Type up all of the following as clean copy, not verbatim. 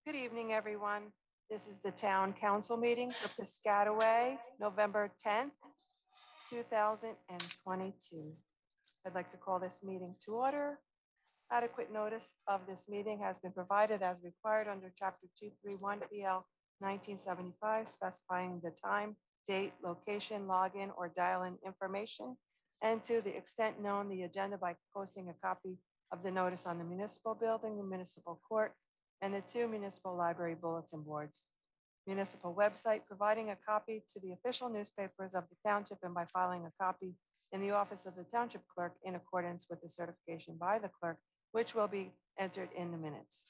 Good evening, everyone. This is the Town Council meeting for Piscataway, November 10th, 2022. I'd like to call this meeting to order. Adequate notice of this meeting has been provided as required under Chapter 231 PL 1975, specifying the time, date, location, login, or dial-in information, and to the extent known, the agenda by posting a copy of the notice on the municipal building, the municipal court, and the 2 municipal library bulletin boards. Municipal website, providing a copy to the official newspapers of the township and by filing a copy in the office of the township clerk in accordance with the certification by the clerk, which will be entered in the minutes.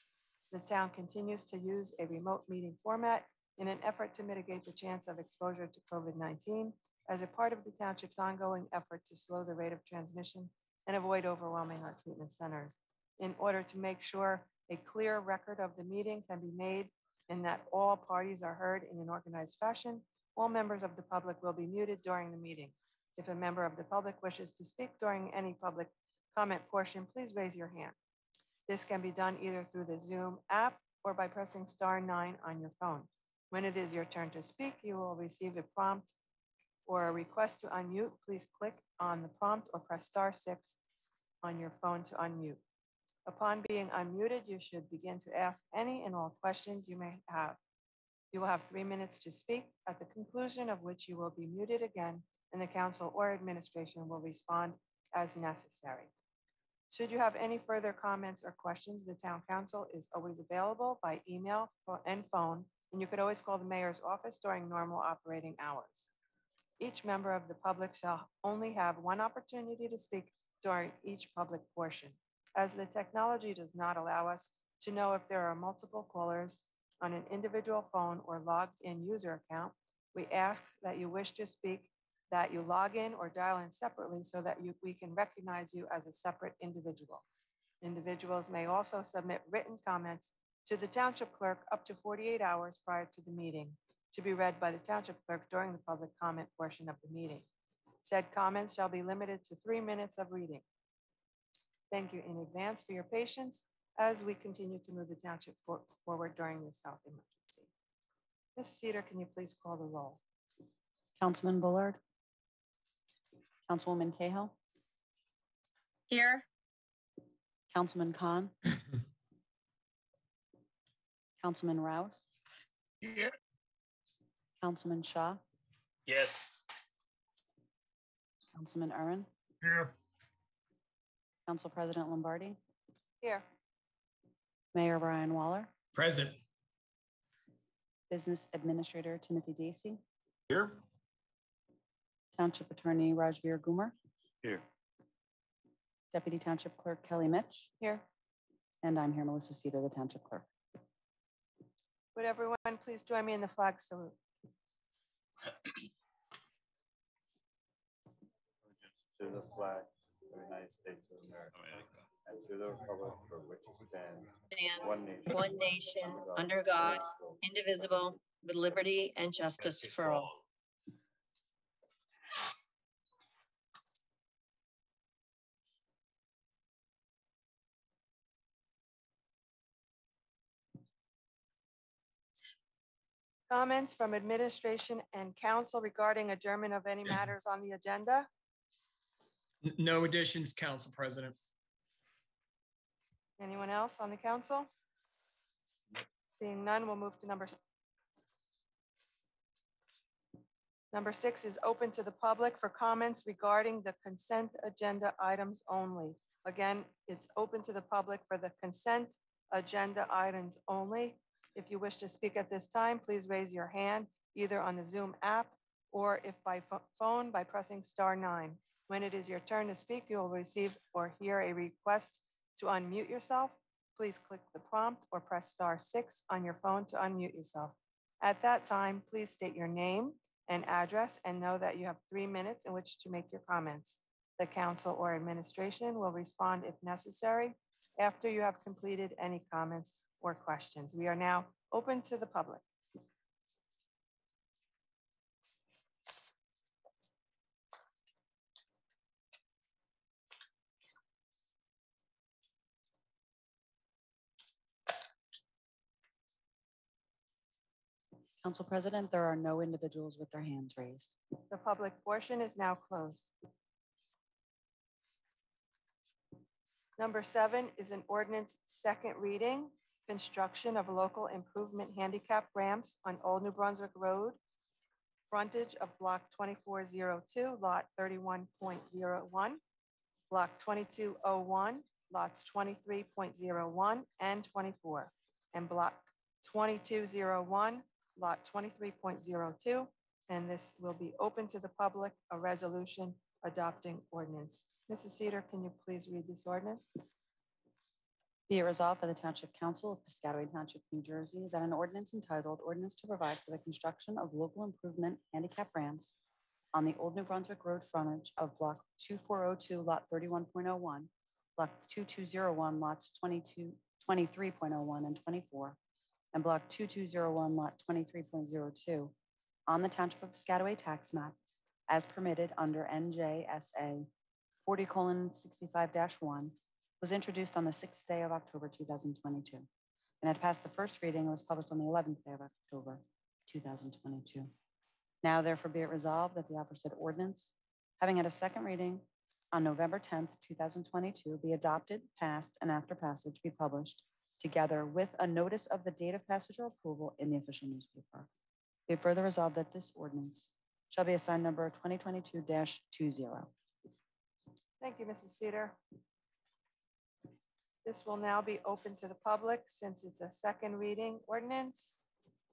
The town continues to use a remote meeting format in an effort to mitigate the chance of exposure to COVID-19 as a part of the township's ongoing effort to slow the rate of transmission and avoid overwhelming our treatment centers. In order to make sure a clear record of the meeting can be made and that all parties are heard in an organized fashion, all members of the public will be muted during the meeting. If a member of the public wishes to speak during any public comment portion, please raise your hand. This can be done either through the Zoom app or by pressing *9 on your phone. When it is your turn to speak, you will receive a prompt or a request to unmute. Please click on the prompt or press *6 on your phone to unmute. Upon being unmuted, you should begin to ask any and all questions you may have. You will have 3 minutes to speak, at the conclusion of which you will be muted again, and the council or administration will respond as necessary. Should you have any further comments or questions, the town council is always available by email and phone, and you could always call the mayor's office during normal operating hours. Each member of the public shall only have one opportunity to speak during each public portion. As the technology does not allow us to know if there are multiple callers on an individual phone or logged in user account, we ask that you wish to speak, that you log in or dial in separately so that we can recognize you as a separate individual. Individuals may also submit written comments to the township clerk up to 48 hours prior to the meeting to be read by the township clerk during the public comment portion of the meeting. Said comments shall be limited to 3 minutes of reading. Thank you in advance for your patience as we continue to move the township forward during this health emergency. Ms. Cedar, can you please call the roll? Councilman Bullard. Councilwoman Cahill. Here. Councilman Khan. Councilman Rouse. Here. Councilman Shaw. Yes. Councilman Urin. Here. Council President Lombardi. Here. Mayor Brian Waller. Present. Business Administrator Timothy Dacey. Here. Township Attorney Rajveer Gumar. Here. Deputy Township Clerk Kelly Mitch. Here. And I'm here, Melissa Cedar, the Township Clerk. Would everyone please join me in the flag salute? To the flag of the United States of America and to the republic for which it stands, one nation, under God, indivisible, with liberty and justice for all. Comments from administration and council regarding adjournment of any matters on the agenda? No additions, Council President. Anyone else on the council? Seeing none, we'll move to Number 6 is open to the public for comments regarding the consent agenda items only. Again, it's open to the public for the consent agenda items only. If you wish to speak at this time, please raise your hand either on the Zoom app or if by phone by pressing *9. When it is your turn to speak, you will receive or hear a request to unmute yourself. Please click the prompt or press *6 on your phone to unmute yourself. At that time, please state your name and address and know that you have 3 minutes in which to make your comments. The council or administration will respond if necessary after you have completed any comments or questions. We are now open to the public. Council President, there are no individuals with their hands raised. The public portion is now closed. Number 7 is an ordinance second reading, construction of local improvement handicap ramps on Old New Brunswick Road, frontage of block 2402, lot 31.01, block 2201, lots 23.01 and 24, and block 2201, lot 23.02, and this will be open to the public, a resolution adopting ordinance. Mrs. Cedar, can you please read this ordinance? Be it resolved by the Township Council of Piscataway Township, New Jersey, that an ordinance entitled Ordinance to Provide for the Construction of Local Improvement Handicap Ramps on the Old New Brunswick Road frontage of Block 2402, Lot 31.01, Block 2201, lots 23.01 and 24, and Block 2201, Lot 23.02 on the Township of Piscataway tax map as permitted under NJSA 40:65-1 was introduced on the 6th day of October 2022 and had passed the first reading and was published on the 11th day of October 2022. Now therefore be it resolved that the aforesaid ordinance, having had a second reading on November 10th, 2022, be adopted, passed, and after passage be published together with a notice of the date of passage or approval in the official newspaper. Be it further resolved that this ordinance shall be assigned number 2022-20. Thank you, Mrs. Cedar. This will now be open to the public since it's a second reading ordinance.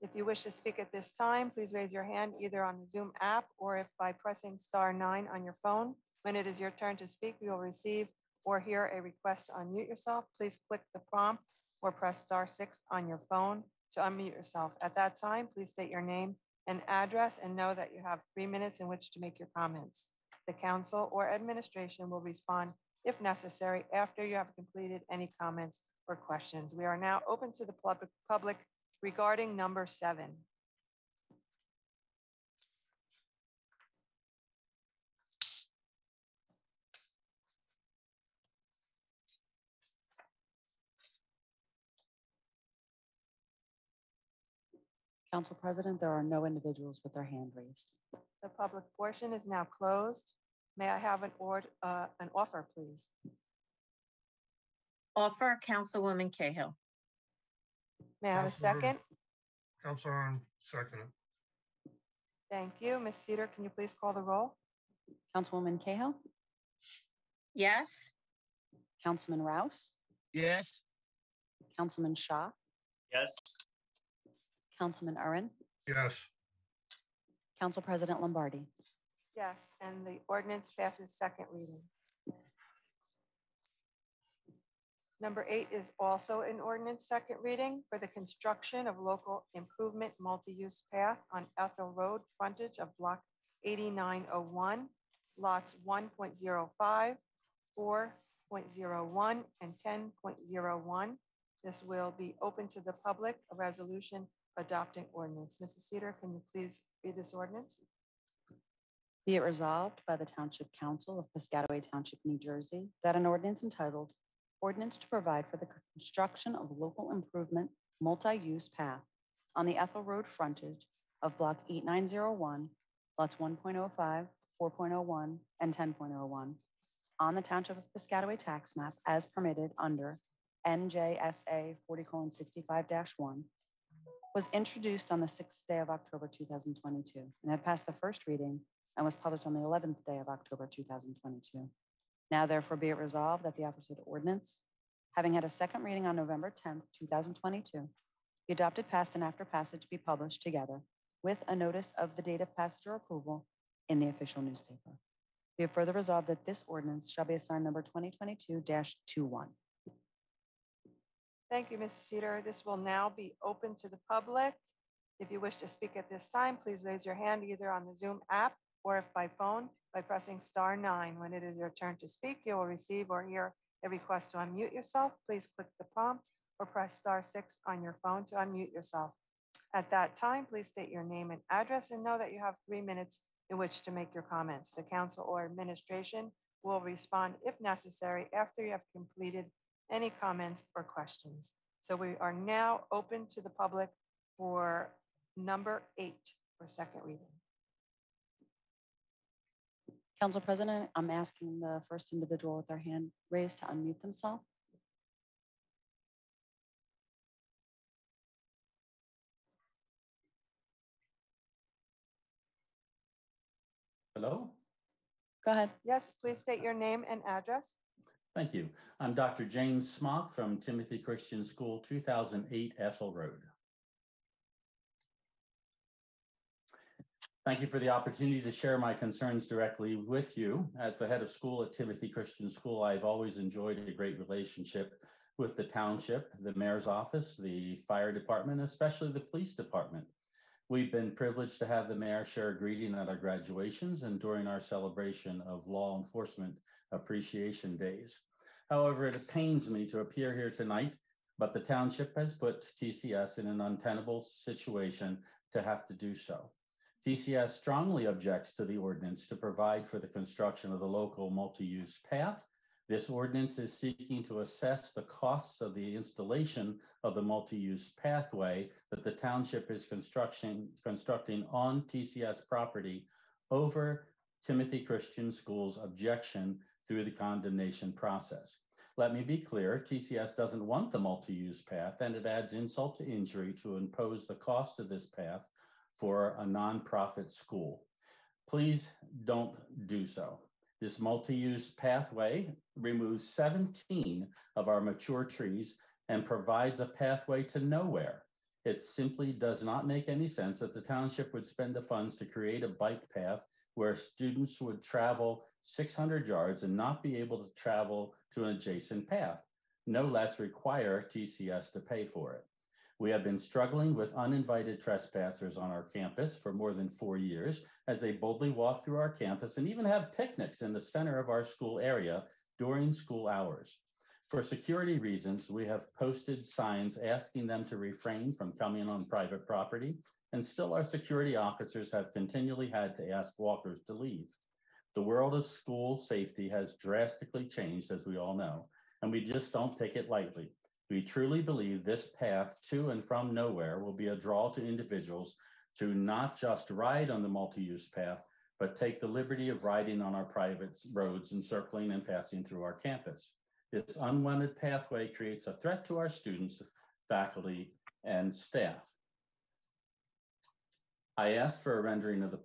If you wish to speak at this time, please raise your hand either on the Zoom app or if by pressing *9 on your phone. When it is your turn to speak, you will receive or hear a request to unmute yourself. Please click the prompt or press *6 on your phone to unmute yourself. At that time, please state your name and address and know that you have 3 minutes in which to make your comments. The council or administration will respond if necessary after you have completed any comments or questions. We are now open to the public regarding number 7. Council President, there are no individuals with their hand raised. The public portion is now closed. May I have an offer, please? Offer, Councilwoman Cahill. May I have a second? Councilor, second. Thank you. Ms. Cedar, can you please call the roll? Councilwoman Cahill, Yes. Councilman Rouse, Yes. Councilman Shaw, Yes. Councilman Uren, Yes. Council President Lombardi. Yes, and the ordinance passes second reading. Number 8 is also an ordinance second reading for the construction of local improvement multi-use path on Ethel Road, frontage of block 8901, lots 1.05, 4.01, and 10.01. This will be open to the public, a resolution adopting ordinance. Mrs. Cedar, can you please read this ordinance? Be it resolved by the Township Council of Piscataway Township, New Jersey, that an ordinance entitled Ordinance to Provide for the Construction of Local Improvement Multi-Use Path on the Ethel Road frontage of Block 8901, lots 1.05, 4.01, and 10.01 on the Township of Piscataway tax map as permitted under NJSA 40:65-1 was introduced on the 6th day of October 2022 and had passed the first reading and was published on the 11th day of October 2022. Now therefore be it resolved that the aforesaid ordinance, having had a second reading on November 10th, 2022, be adopted, passed, and after passage be published together with a notice of the date of passage or approval in the official newspaper. Be it further resolved that this ordinance shall be assigned number 2022-21. Thank you, Mrs. Cedar. This will now be open to the public. If you wish to speak at this time, please raise your hand either on the Zoom app or if by phone by pressing *9. When it is your turn to speak, you will receive or hear a request to unmute yourself. Please click the prompt or press *6 on your phone to unmute yourself. At that time, please state your name and address and know that you have 3 minutes in which to make your comments. The council or administration will respond if necessary after you have completed any comments or questions. So we are now open to the public for number 8 for second reading. Council President, I'm asking the first individual with their hand raised to unmute themselves. Hello? Go ahead. Yes, please state your name and address. Thank you. I'm Dr. James Smock from Timothy Christian School, 2008 Ethel Road. Thank you for the opportunity to share my concerns directly with you. As the head of school at Timothy Christian School, I've always enjoyed a great relationship with the township, the mayor's office, the fire department, especially the police department. We've been privileged to have the mayor share a greeting at our graduations and during our celebration of Law Enforcement Appreciation Days. However, it pains me to appear here tonight, but the township has put TCS in an untenable situation to have to do so. TCS strongly objects to the ordinance to provide for the construction of the local multi-use path. This ordinance is seeking to assess the costs of the installation of the multi-use pathway that the township is constructing on TCS property over Timothy Christian School's objection through the condemnation process. Let me be clear, TCS doesn't want the multi-use path, and it adds insult to injury to impose the cost of this path for a nonprofit school. Please don't do so. This multi-use pathway removes 17 of our mature trees and provides a pathway to nowhere. It simply does not make any sense that the township would spend the funds to create a bike path where students would travel 600 yards and not be able to travel to an adjacent path, no less require TCS to pay for it. We have been struggling with uninvited trespassers on our campus for more than 4 years as they boldly walk through our campus and even have picnics in the center of our school area during school hours. For security reasons, we have posted signs asking them to refrain from coming on private property, and still our security officers have continually had to ask walkers to leave. The world of school safety has drastically changed, as we all know, and we just don't take it lightly. We truly believe this path to and from nowhere will be a draw to individuals to not just ride on the multi-use path, but take the liberty of riding on our private roads and circling and passing through our campus. This unwanted pathway creates a threat to our students, faculty, and staff. I asked for a rendering of the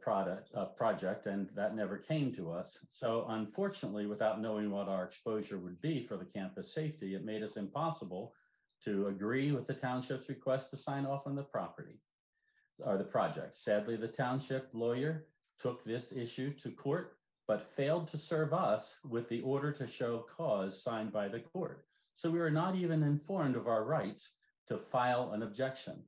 project, and that never came to us. So unfortunately, without knowing what our exposure would be for the campus safety, it made us impossible to agree with the township's request to sign off on the property or the project. Sadly, the township lawyer took this issue to court, but failed to serve us with the order to show cause signed by the court. So we were not even informed of our rights to file an objection.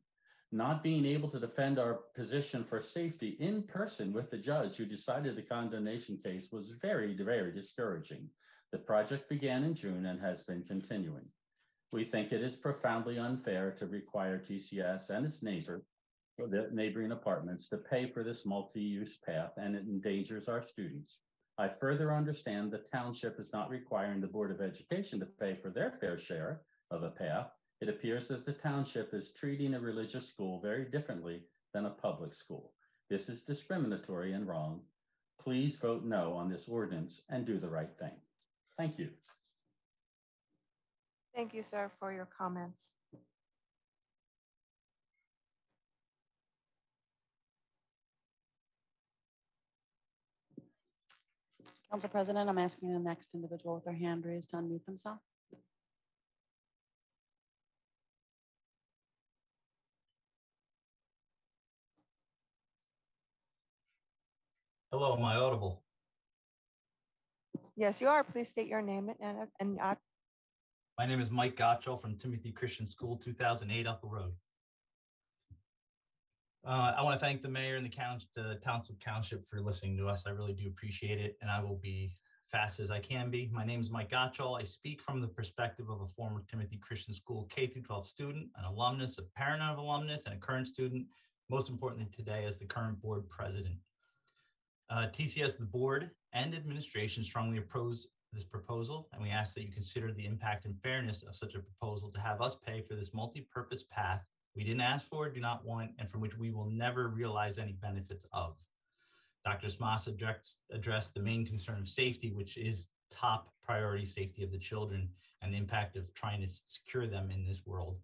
Not being able to defend our position for safety in person with the judge who decided the condemnation case was very, very discouraging. The project began in June and has been continuing. We think it is profoundly unfair to require TCS and its the neighboring apartments to pay for this multi-use path, and it endangers our students. I further understand the township is not requiring the Board of Education to pay for their fair share of a path. It appears that the township is treating a religious school very differently than a public school. This is discriminatory and wrong. Please vote no on this ordinance and do the right thing. Thank you. Thank you, sir, for your comments. Council President, I'm asking the next individual with their hand raised to unmute themselves. Hello, am I audible? Yes, you are. Please state your name and My name is Mike Gottschall from Timothy Christian School, 2008 Ethel Road. I want to thank the mayor and the township for listening to us. I really do appreciate it, and I will be fast as I can be. My name is Mike Gottschall. I speak from the perspective of a former Timothy Christian School K-12 student, an alumnus, a parent of alumnus, and a current student, most importantly today as the current board president. TCS, the board and administration strongly oppose this proposal, and we ask that you consider the impact and fairness of such a proposal to have us pay for this multi-purpose path we didn't ask for, do not want, and from which we will never realize any benefits of. Dr. Smas addressed the main concern of safety, which is top priority, safety of the children and the impact of trying to secure them in this world.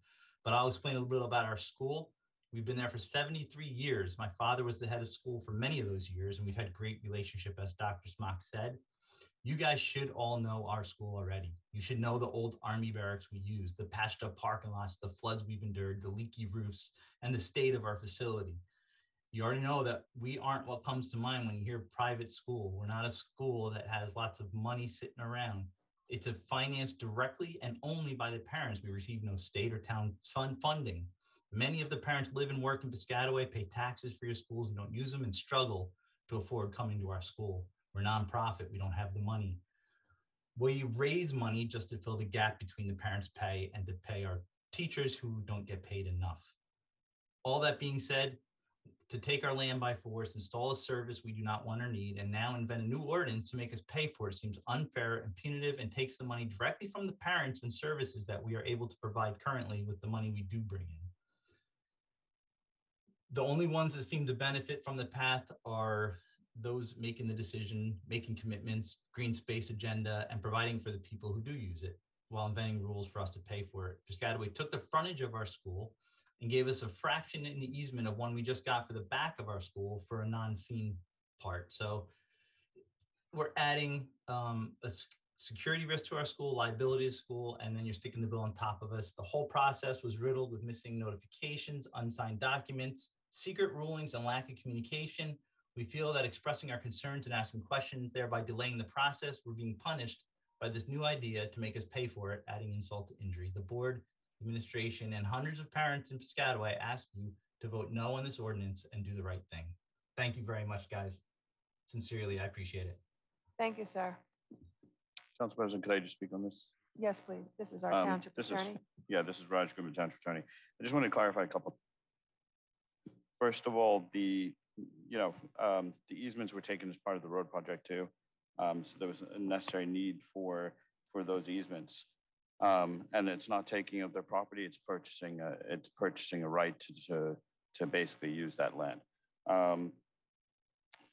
But I'll explain a little bit about our school. We've been there for 73 years. My father was the head of school for many of those years, and we've had great relationship, as Dr. Smock said. You guys should all know our school already. You should know the old Army barracks we use, the patched up parking lots, the floods we've endured, the leaky roofs, and the state of our facility. You already know that we aren't what comes to mind when you hear private school. We're not a school that has lots of money sitting around. It's financed directly and only by the parents. We receive no state or town funding. Many of the parents live and work in Piscataway, pay taxes for your schools and don't use them, and struggle to afford coming to our school. We're nonprofit, we don't have the money. We raise money just to fill the gap between the parents' pay and to pay our teachers who don't get paid enough. All that being said, to take our land by force, install a service we do not want or need, and now invent a new ordinance to make us pay for it seems unfair and punitive, and takes the money directly from the parents and services that we are able to provide currently with the money we do bring in. The only ones that seem to benefit from the path are those making the decision, making commitments, green space agenda, and providing for the people who do use it, while inventing rules for us to pay for it. Piscataway took the frontage of our school and gave us a fraction in the easement of one we just got for the back of our school for a non-seen part. So we're adding a security risk to our school, liability to school, and then you're sticking the bill on top of us. The whole process was riddled with missing notifications, unsigned documents, secret rulings, and lack of communication. We feel that expressing our concerns and asking questions, thereby delaying the process, we're being punished by this new idea to make us pay for it, adding insult to injury. The board, administration, and hundreds of parents in Piscataway ask you to vote no on this ordinance and do the right thing. Thank you very much, guys. Sincerely, I appreciate it. Thank you, sir. Council President, could I just speak on this? Yes, please. This is our township attorney. This is Raj Goodman, Township Attorney. I just want to clarify a couple. First of all, the easements were taken as part of the road project too. So there was a necessary need for those easements. And it's not taking of their property, it's purchasing a right to basically use that land.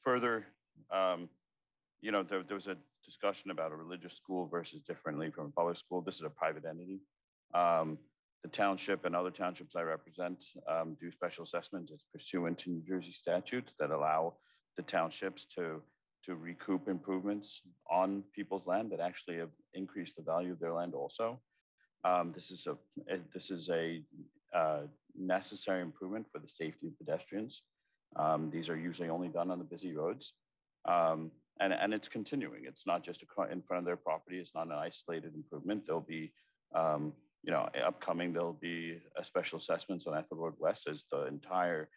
Further, there was a discussion about a religious school versus differently from a public school. This is a private entity. The township and other townships I represent do special assessments. It's pursuant to New Jersey statutes that allow the townships to recoup improvements on people's land that actually have increased the value of their land also. This is a necessary improvement for the safety of pedestrians. These are usually only done on the busy roads. And it's continuing. It's not just in front of their property. It's not an isolated improvement. There'll be, upcoming, there'll be a special assessments on Ethel Road West as the entire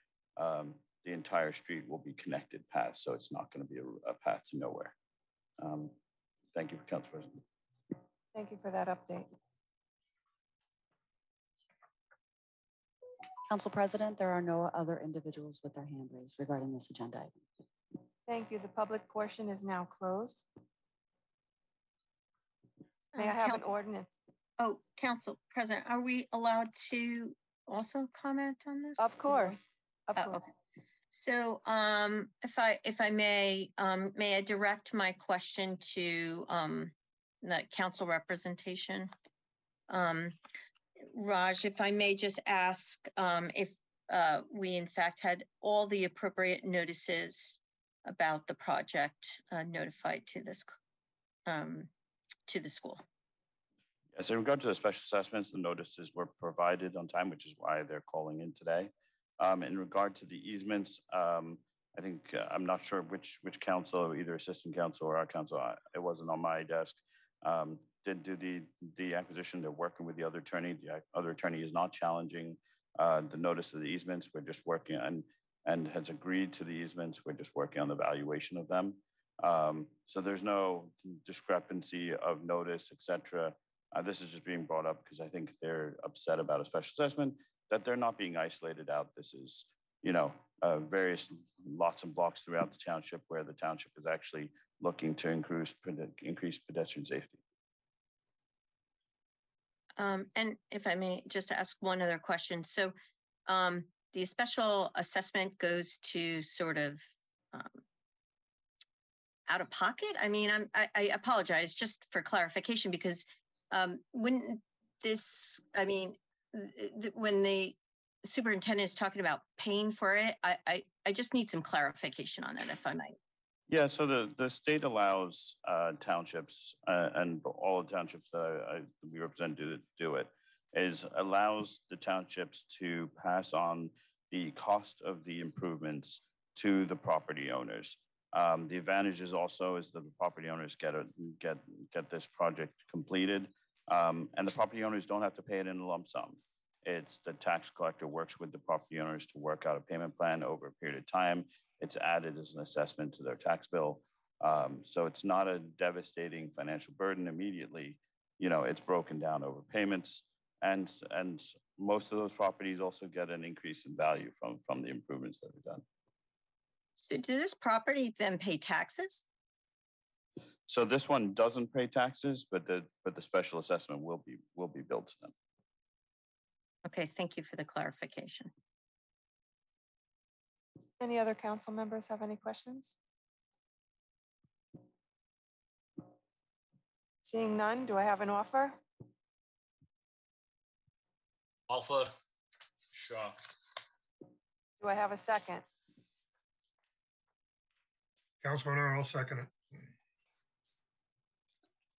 street will be connected paths. So it's not going to be a path to nowhere. Thank you, Council President. Thank you for that update. Council President, there are no other individuals with their hand raised regarding this agenda item. Thank you. The public portion is now closed. May I have an ordinance? Oh, Council President, are we allowed to also comment on this? Of course. Of course. Okay. So if I may I direct my question to the council representation? Raj, if I may just ask if we in fact had all the appropriate notices about the project notified to this to the school. Yes, in regard to the special assessments, the notices were provided on time, which is why they're calling in today. In regard to the easements, I think I'm not sure which council, either assistant council or our council, it wasn't on my desk, did do the acquisition. They're working with the other attorney. The other attorney is not challenging the notice of the easements. We're just working and has agreed to the easements. We're just working on the valuation of them. So there's no discrepancy of notice, etc. This is just being brought up because I think they're upset about a special assessment, that they're not being isolated out. This is, various lots and blocks throughout the township where the township is actually looking to increase pedestrian safety. And if I may just ask one other question. So the special assessment goes to sort of out of pocket? I mean, I apologize just for clarification because wouldn't this, I mean, when the superintendent is talking about paying for it, I just need some clarification on it, if I might. Yeah, so the state allows townships and all the townships that we represent do it, is allows the townships to pass on the cost of the improvements to the property owners. The advantage is also is that the property owners get this project completed, and the property owners don't have to pay it in a lump sum. It's the tax collector works with the property owners to work out a payment plan over a period of time. It's added as an assessment to their tax bill. So it's not a devastating financial burden immediately. You know, it's broken down over payments, and most of those properties also get an increase in value from the improvements that are done. So does this property then pay taxes? So this one doesn't pay taxes, but the special assessment will be billed to them. Okay, thank you for the clarification. Any other council members have any questions? Seeing none, do I have an offer? Offer. Shaw. Do I have a second? Councilman Aaron, I'll second it.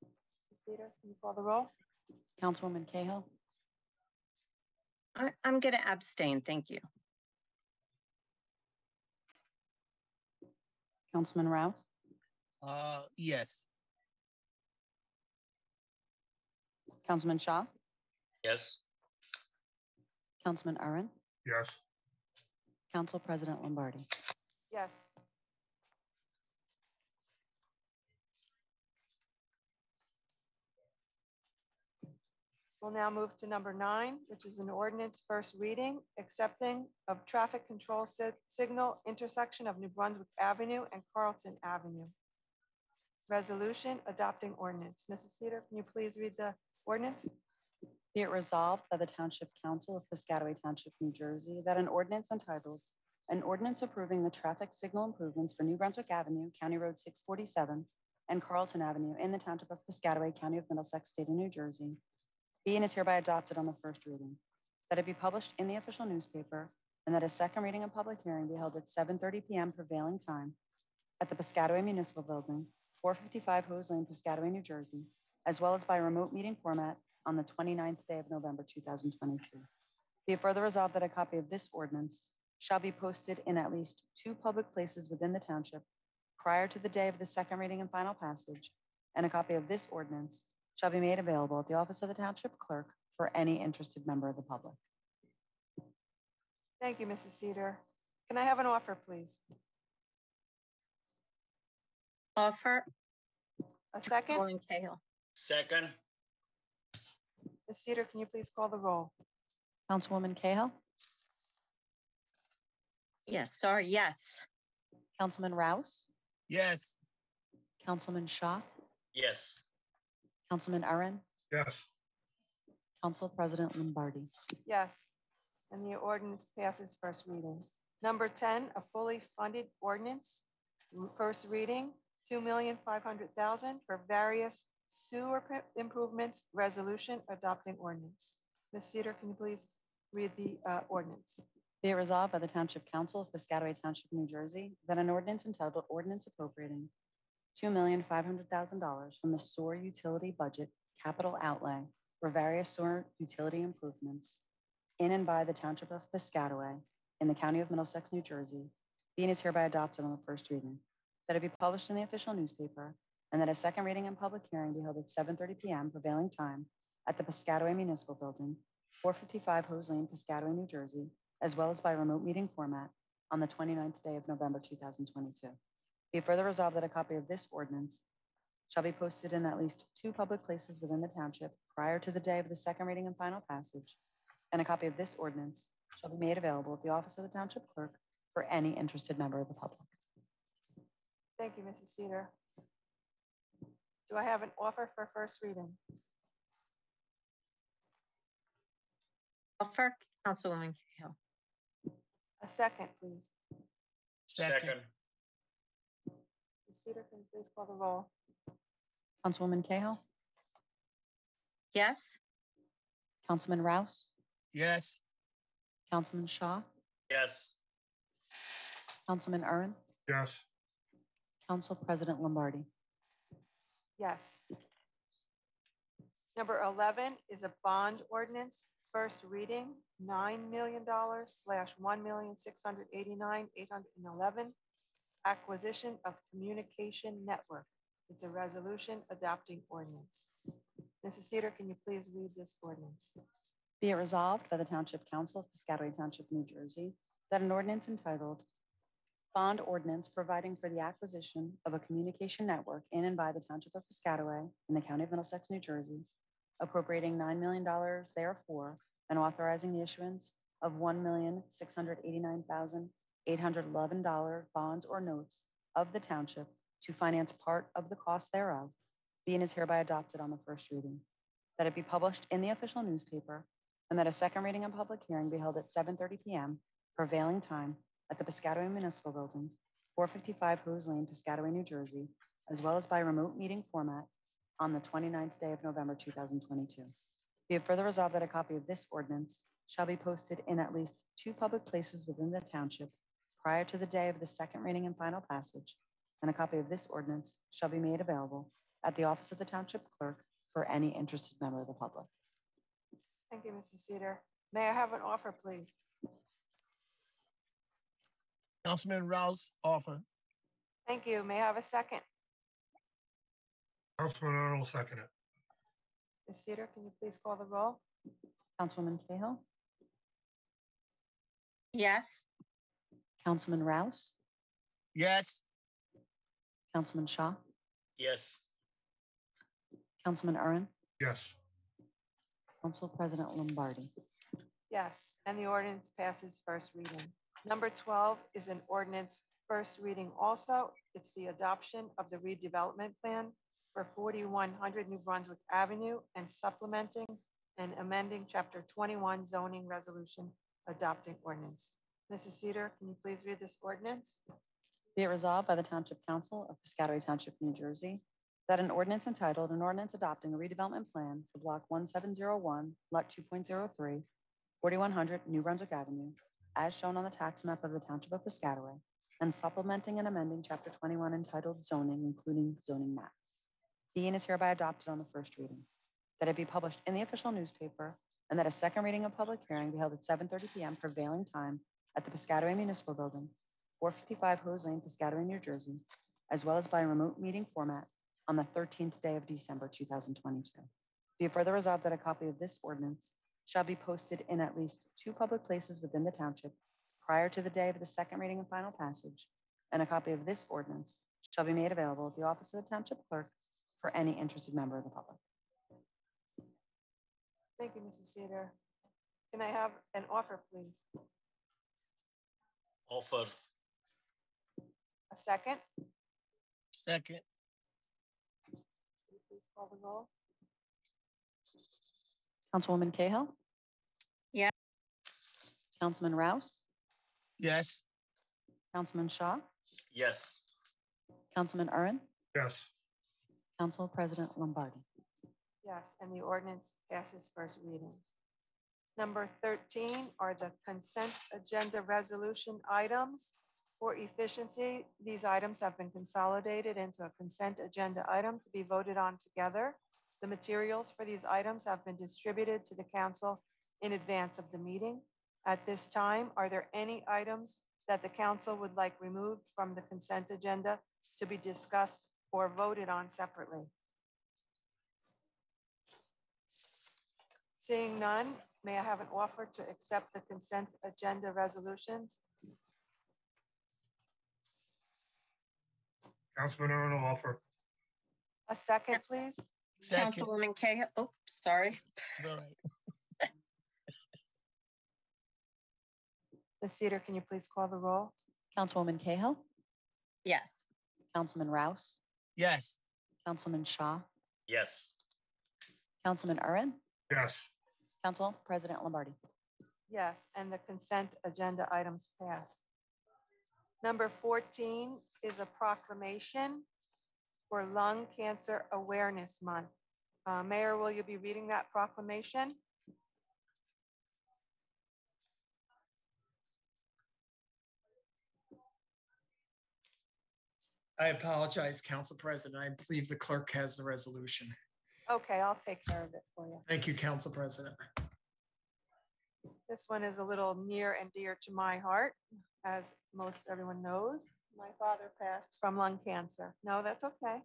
Ms. Cedar, can you call the roll? Councilwoman Cahill, I'm going to abstain, thank you. Councilman Rouse, Yes. Councilman Shaw, Yes. Councilman Aaron, Yes. Council President Lombardi. Yes. We'll now move to number 9, which is an ordinance first reading, accepting of traffic control signal intersection of New Brunswick Avenue and Carlton Avenue. Resolution adopting ordinance. Mrs. Cedar, can you please read the ordinance? Be it resolved by the Township Council of Piscataway Township, New Jersey, that an ordinance entitled, an ordinance approving the traffic signal improvements for New Brunswick Avenue, County Road 647, and Carlton Avenue in the Township of Piscataway, County of Middlesex, State of New Jersey, be and is hereby adopted on the first reading, that it be published in the official newspaper, and that a second reading and public hearing be held at 7:30 p.m. prevailing time at the Piscataway Municipal Building, 455 Hose Lane, Piscataway, New Jersey, as well as by remote meeting format on the 29th day of November 2022. Be it further resolved that a copy of this ordinance shall be posted in at least 2 public places within the township prior to the day of the second reading and final passage, and a copy of this ordinance shall be made available at the office of the township clerk for any interested member of the public. Thank you, Mrs. Cedar. Can I have an offer, please? Offer. A second? Colin Cahill. Second. Ms. Cedar, can you please call the roll? Councilwoman Cahill, Yes, sorry, yes. Councilman Rouse, Yes. Councilman Shaw, Yes. Councilman Aaron, Yes. Council President Lombardi. Yes. And the ordinance passes first reading. Number 10, a fully funded ordinance, first reading, $2,500,000 for various sewer improvements, resolution adopting ordinance. Ms. Cedar, can you please read the ordinance? Be it resolved by the Township Council of Piscataway Township, New Jersey, that an ordinance entitled Ordinance Appropriating $2,500,000 from the sewer utility budget capital outlay for various sewer utility improvements in and by the Township of Piscataway in the County of Middlesex, New Jersey, being is hereby adopted on the first reading, that it be published in the official newspaper, and that a second reading and public hearing be held at 7:30 p.m. prevailing time at the Piscataway Municipal Building, 455 Hose Lane, Piscataway, New Jersey, as well as by remote meeting format on the 29th day of November 2022. Be it further resolved that a copy of this ordinance shall be posted in at least 2 public places within the township prior to the day of the second reading and final passage, and a copy of this ordinance shall be made available at the office of the township clerk for any interested member of the public. Thank you, Mrs. Cedar. Do I have an offer for first reading? Offer. Councilwoman Cahill. A second, please. Second. Ms. Cedar, can you please call the roll? Councilwoman Cahill, Yes. Councilman Rouse, Yes. Councilman Shaw, Yes. Councilman Aaron, yes, Council President Lombardi. Yes. Number 11 is a bond ordinance, first reading, $9 million / $1,689,811, acquisition of communication network. It's a resolution adopting ordinance. Mrs. Cedar, can you please read this ordinance? Be it resolved by the Township Council of Piscataway Township, New Jersey, that an ordinance entitled Bond Ordinance Providing for the Acquisition of a Communication Network in and by the Township of Piscataway in the County of Middlesex, New Jersey, appropriating $9 million therefore, and authorizing the issuance of $1,689,811 bonds or notes of the township to finance part of the cost thereof, be and is hereby adopted on the first reading, that it be published in the official newspaper, and that a second reading and public hearing be held at 7:30 p.m. prevailing time at the Piscataway Municipal Building, 455 Hose Lane, Piscataway, New Jersey, as well as by remote meeting format on the 29th day of November 2022. Be it further resolved that a copy of this ordinance shall be posted in at least 2 public places within the township prior to the day of the second reading and final passage, and a copy of this ordinance shall be made available at the office of the township clerk for any interested member of the public. Thank you, Mrs. Cedar. May I have an offer, please? Councilman Rouse, offer. Thank you. May I have a second? Councilman Arnold, second it. Ms. Cedar, can you please call the roll? Councilwoman Cahill, Yes. Councilman Rouse, Yes. Councilman Shaw, Yes. Councilman Aaron, Yes, Council President Lombardi. Yes, and the ordinance passes first reading. Number 12 is an ordinance first reading also. It's the adoption of the redevelopment plan for 4100 New Brunswick Avenue and supplementing and amending Chapter 21 zoning resolution adopting ordinance. Mrs. Cedar, can you please read this ordinance? Be it resolved by the Township Council of Piscataway Township, New Jersey, that an ordinance entitled, an ordinance adopting a redevelopment plan for Block 1701, Lot 2.03, 4100 New Brunswick Avenue, as shown on the tax map of the Township of Piscataway, and supplementing and amending Chapter 21 entitled zoning, including zoning map. Be and is hereby adopted on the first reading, that it be published in the official newspaper, and that a second reading of public hearing be held at 7:30 p.m. prevailing time at the Piscataway Municipal Building, 455 Hose Lane, Piscataway, New Jersey, as well as by remote meeting format on the 13th day of December 2022. Be it further resolved that a copy of this ordinance shall be posted in at least 2 public places within the township prior to the day of the second reading and final passage, and a copy of this ordinance shall be made available at the office of the township clerk for any interested member of the public. Thank you, Mrs. Cedar. Can I have an offer, please? Offer. A second? Second. Can you please call the roll? Councilwoman Cahill? Yeah. Councilman Rouse? Yes. Councilman Shaw? Yes. Councilman Aaron? yes, Council President Lombardi. Yes, and the ordinance passes first reading. Number 13 are the consent agenda resolution items. For efficiency, these items have been consolidated into a consent agenda item to be voted on together. The materials for these items have been distributed to the council in advance of the meeting. At this time, are there any items that the council would like removed from the consent agenda to be discussed or voted on separately? Seeing none, may I have an offer to accept the consent agenda resolutions? Councilman Arnold, offer. A second, please? Second. Councilwoman Cahill, oh, sorry. It's all right. Ms. Cedar, can you please call the roll? Councilwoman Cahill? Yes. Councilman Rouse? Yes. Councilman Shaw? Yes. Councilman Aaron? Yes, Council President Lombardi. Yes, and the consent agenda items pass. Number 14 is a proclamation for Lung Cancer Awareness Month. Mayor, will you be reading that proclamation? I apologize, Council President. I believe the clerk has the resolution. Okay, I'll take care of it for you. Thank you, Council President. This one is a little near and dear to my heart, as most everyone knows. My father passed from lung cancer. No, that's okay.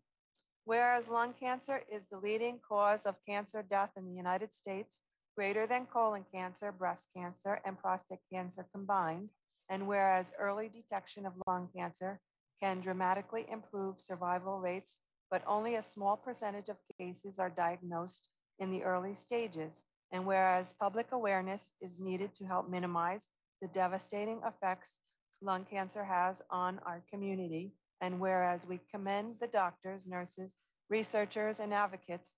Whereas lung cancer is the leading cause of cancer death in the United States, greater than colon cancer, breast cancer, and prostate cancer combined, and whereas early detection of lung cancer can dramatically improve survival rates, but only a small percentage of cases are diagnosed in the early stages, and whereas public awareness is needed to help minimize the devastating effects lung cancer has on our community, and whereas we commend the doctors, nurses, researchers, and advocates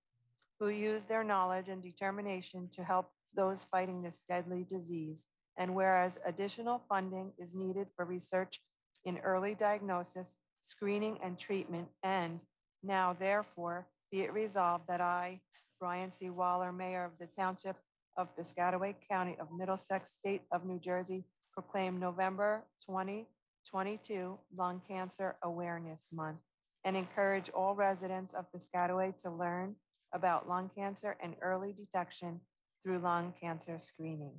who use their knowledge and determination to help those fighting this deadly disease, and whereas additional funding is needed for research in early diagnosis, screening, and treatment, and now therefore be it resolved that I, Brian C. Waller, Mayor of the Township of Piscataway, County of Middlesex, State of New Jersey, proclaim November 2022 Lung Cancer Awareness Month and encourage all residents of Piscataway to learn about lung cancer and early detection through lung cancer screening.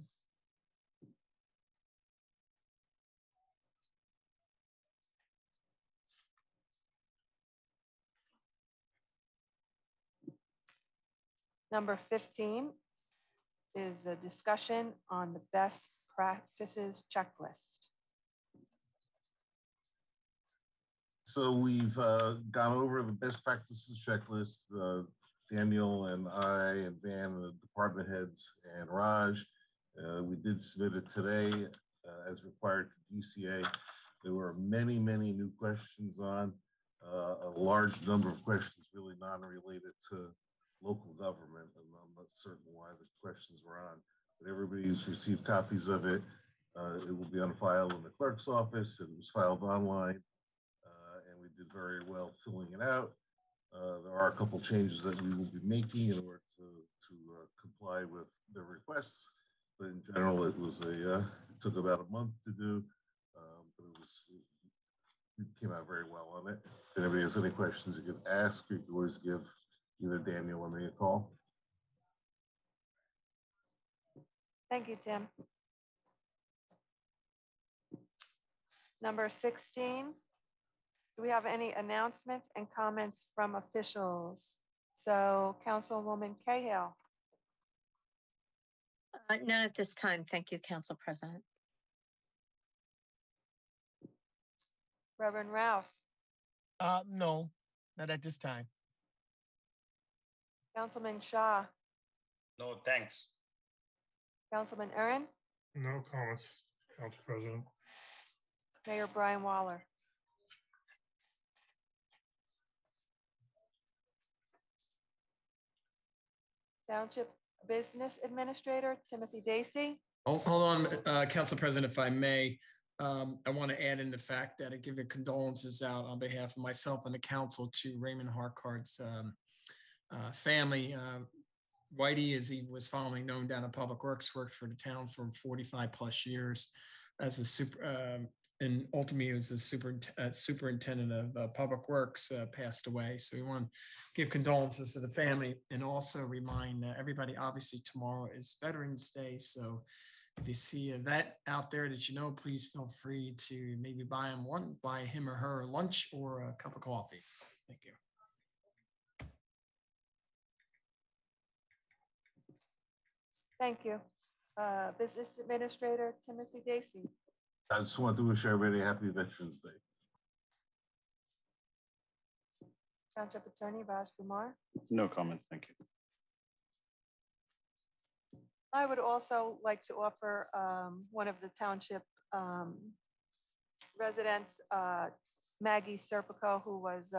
Number 15 is a discussion on the best practices checklist. So we've gone over the best practices checklist. Daniel and I and Van, the department heads, and Raj. We did submit it today as required to DCA. There were many new questions on, a large number of questions really non-related to local government, and I'm not certain why the questions were on, but everybody's received copies of it. It will be on file in the clerk's office. It was filed online, and we did very well filling it out. There are a couple changes that we will be making in order to comply with the requests, but in general, it took about a month to do, but it came out very well on it. If anybody has any questions, you can ask. You can always give either Daniel or me a call. Thank you, Tim. Number 16, do we have any announcements and comments from officials? So Councilwoman Cahill. None at this time. Thank you, Council President. Reverend Rouse. No, not at this time. Councilman Shaw. No, thanks. Councilman Aaron. No comments, Council President. Mayor Brian Waller. Township Business Administrator Timothy Dacey. Hold on, Council President, if I may. I want to add in the fact that I give the condolences out on behalf of myself and the council to Raymond Harcourt's family. Whitey, as he was formerly known down in Public Works, worked for the town for 45 plus years as a and ultimately was the superintendent of Public Works, passed away. So we want to give condolences to the family and also remind everybody, obviously tomorrow is Veterans Day. So if you see a vet out there that you know, please feel free to maybe buy him or her lunch or a cup of coffee. Thank you. Thank you. Business Administrator Timothy Dacey. I just want to wish everybody a happy Veterans Day. Township Attorney Raj Kumar. No comment, thank you. I would also like to offer one of the township residents, Maggie Serpico, who was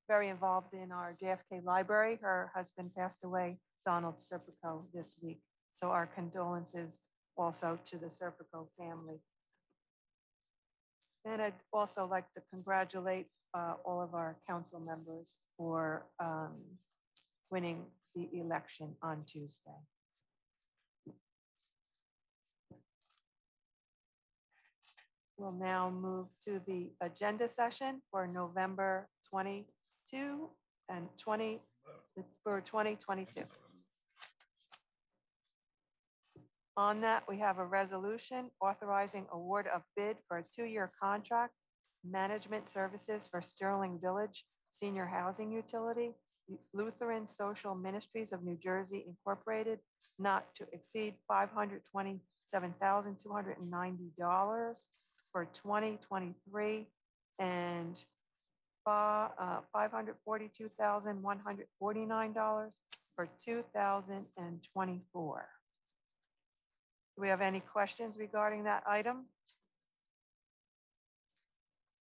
very involved in our JFK library. Her husband passed away, Donald Serpico, this week. So our condolences also to the Serpico family. And I'd also like to congratulate all of our council members for winning the election on Tuesday. We'll now move to the agenda session for November 22 and 2022. On that, we have a resolution authorizing award of bid for a 2-year contract, management services for Sterling Village Senior Housing Utility, Lutheran Social Ministries of New Jersey Incorporated, not to exceed $527,290 for 2023 and $542,149 for 2024. Do we have any questions regarding that item?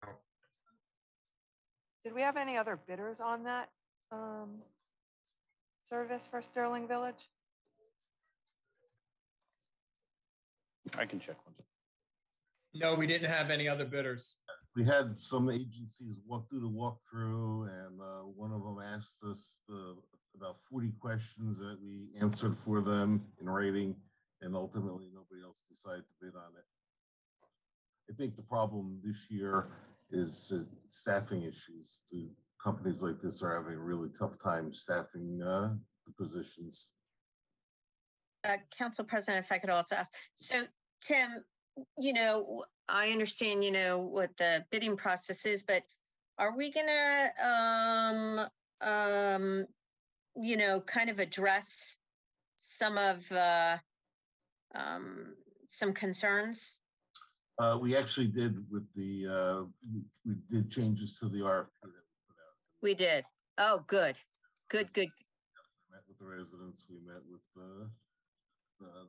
No. Did we have any other bidders on that service for Sterling Village? I can check one. No, we didn't have any other bidders. We had some agencies do the walkthrough, and one of them asked us about 40 questions that we answered for them in writing, and ultimately nobody else decided to bid on it. I think the problem this year is staffing issues. The companies like this are having a really tough time staffing the positions. Council President, if I could also ask, so Tim, you know, I understand, you know, what the bidding process is, but are we gonna, you know, kind of address some of some concerns? We actually did with the, we did changes to the RFP that we put out. We did. Oh, good. Good, good. We met with the residents, we met with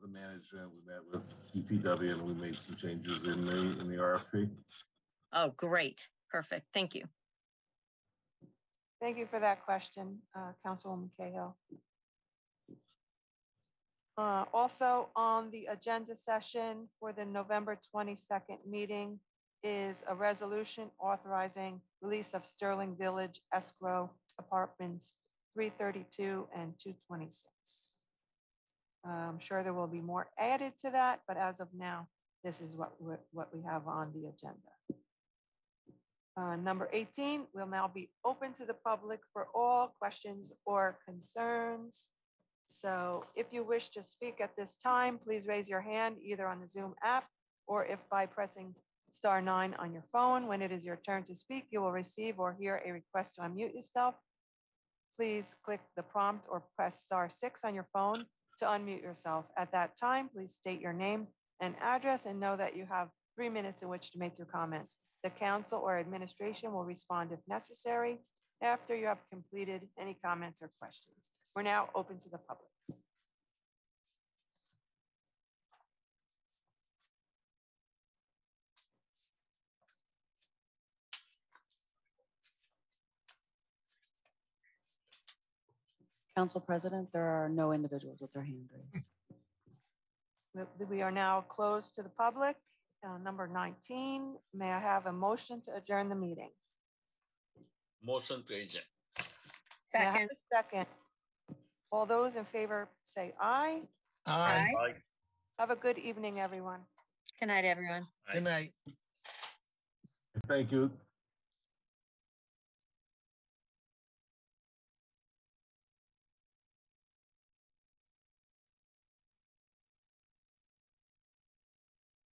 the management, we met with DPW, and we made some changes in the RFP. Oh, great. Perfect. Thank you. Thank you for that question, Councilwoman Cahill. Also on the agenda session for the November 22nd meeting is a resolution authorizing release of Sterling Village escrow apartments 332 and 226. I'm sure there will be more added to that, but as of now, this is what we have on the agenda. Number 18 will now be open to the public for all questions or concerns. So if you wish to speak at this time, please raise your hand either on the Zoom app or if by pressing *9 on your phone. When it is your turn to speak, you will receive or hear a request to unmute yourself. Please click the prompt or press *6 on your phone to unmute yourself. At that time, please state your name and address and know that you have 3 minutes in which to make your comments. The council or administration will respond if necessary after you have completed any comments or questions. We're now open to the public. Council President, there are no individuals with their hand raised. We are now closed to the public. Number 19, may I have a motion to adjourn the meeting? Motion to adjourn. May I have Second. a second? All those in favor say aye. Aye. Have a good evening, everyone. Good night, everyone. Good night. Thank you.